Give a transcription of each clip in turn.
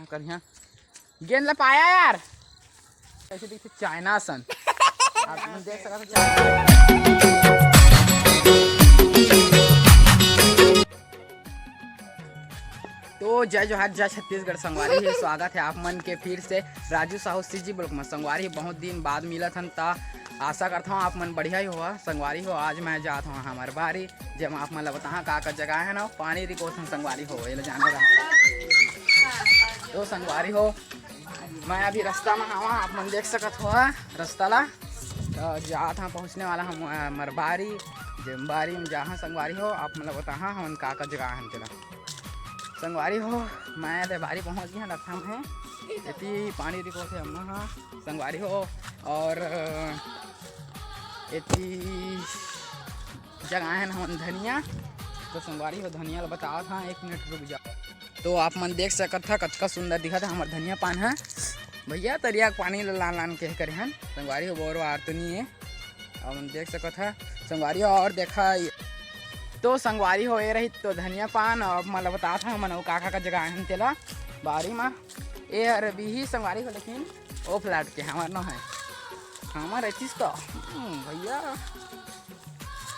हम कर यहाँ गेंद ला पाया यार कैसे दिखते चाइना सन आप देख सकते हो तो जय जोहार जय छत्तीसगढ़ संगवारी है। स्वागत है आप मन के फिर से राजू साहू सीजी ब्लॉक में। संगवारी बहुत दिन बाद मिला था ता आशा करता हूँ आप मन बढ़िया ही हुआ। संगवारी हो आज मैं जाता हूँ हमारे बारी जब आप मन बताहा का जगह है ना पानी रिकोशन संगवारी हो ये जाने रहा तो संगवारी हो मैं अभी रास्ता में हवा आप मन देख सकत हो रास्ता ला तो जात हाँ पहुँचने वाला हम हमारे बारी जमबारी में जहाँ संगवारी हो आप मतलब बताहा हम का जगह है तेरा संगवारी हो मैं तो बारी पहुँच गया रखा है इतनी पानी रिको थे अम्मा हाँ संगवारी हो और इतनी जगह है हम धनिया तो संगवारी हो धनिया बताओ था 1 मिनट रुक जाओ तो आप मन देख सकत था कतका सुंदर दिखा था हमारे धनिया पान है भैया तरिया पानी लान लान के करे हैं संगवारी हो बोर आर तो नहीं है आप मन देख सकत था संगवारी हो और देखा तो संगवारी हो ये रही तो धनिया पान और मतलब बता था मन का जगह है तेला बारी में ये अरबी ही संगवारी हो लेकिन ओ फ्लैट के हमार न है हमार चीज तो भैया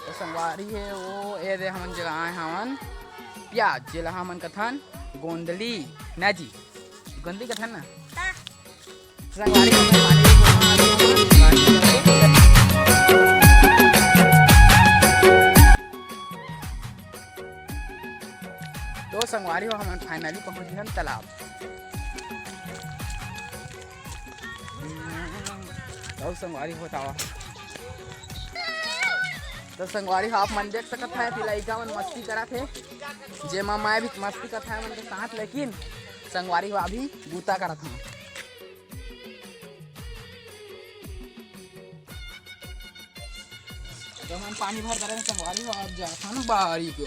तो संगवारी है वो ये दे हमन जगह है हमन प्याज जिला हमन कथन गोंदली ना जी गोंदली कथन ना संगवारी तो संगवारी हो हम फाइनली पहुंच गए तालाब तो संगवारी होता तो संगवारी हो आप मन देख सकत है कि लड़का मन मस्ती करा थे जे मैं भी मस्ती करता है मन के साथ लेकिन संगवारी हो अभी बूता करा था तो हम पानी भर करें संगवारी हो आप जाता ना बारी को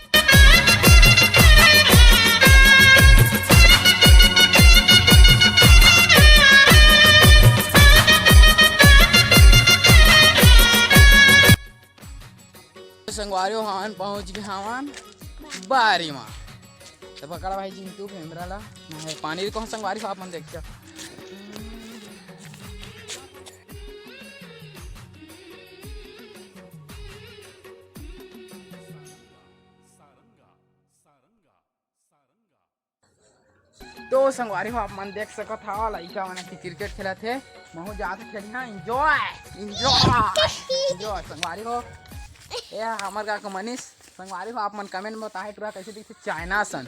संगवारी हो हवन पहुँच गए हवन बारी में तो पकड़ा भाई जिंतु फेमरा ला पानी भी कौन संगवारी हो आप मन देखिए तो संगवारी हो आप मन देख सकत था लड़का मन की क्रिकेट खेला थे महू जाते खेली हाँ एंजॉय एंजॉय संगवारी हो ये हमार का मनीष संगवारी हो आप मन कमेंट में बताए टूरा कैसे दिखते चाइना सन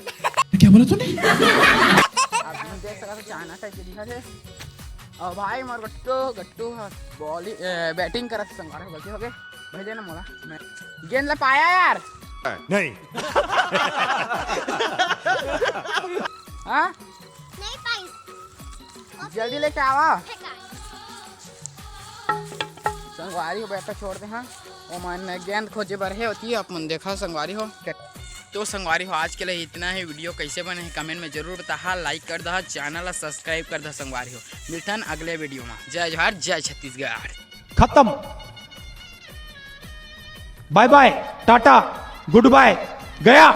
क्या बोला तूने आप मन देख सकते हो चाइना टाइप के दिखा थे और भाई मोर गट्टू बॉलिंग बैटिंग करत संगवारी हो गलती हो गए भेजे ना मोला मैं गेंद ला पाया यार नहीं हाँ नहीं पाई जल्दी लेके आवा संगवारी हो बैठा छोड़ दे हाँ वो मन गेंद खोजे बर है होती है आप मन देखा संगवारी हो तो संगवारी हो आज के लिए इतना ही। वीडियो कैसे बने कमेंट में जरूर बता लाइक कर दहा चैनल सब्सक्राइब कर दहा संगवारी हो मिलतन अगले वीडियो में। जय जोहार जय छत्तीसगढ़ खत्म bye bye tata good bye गया।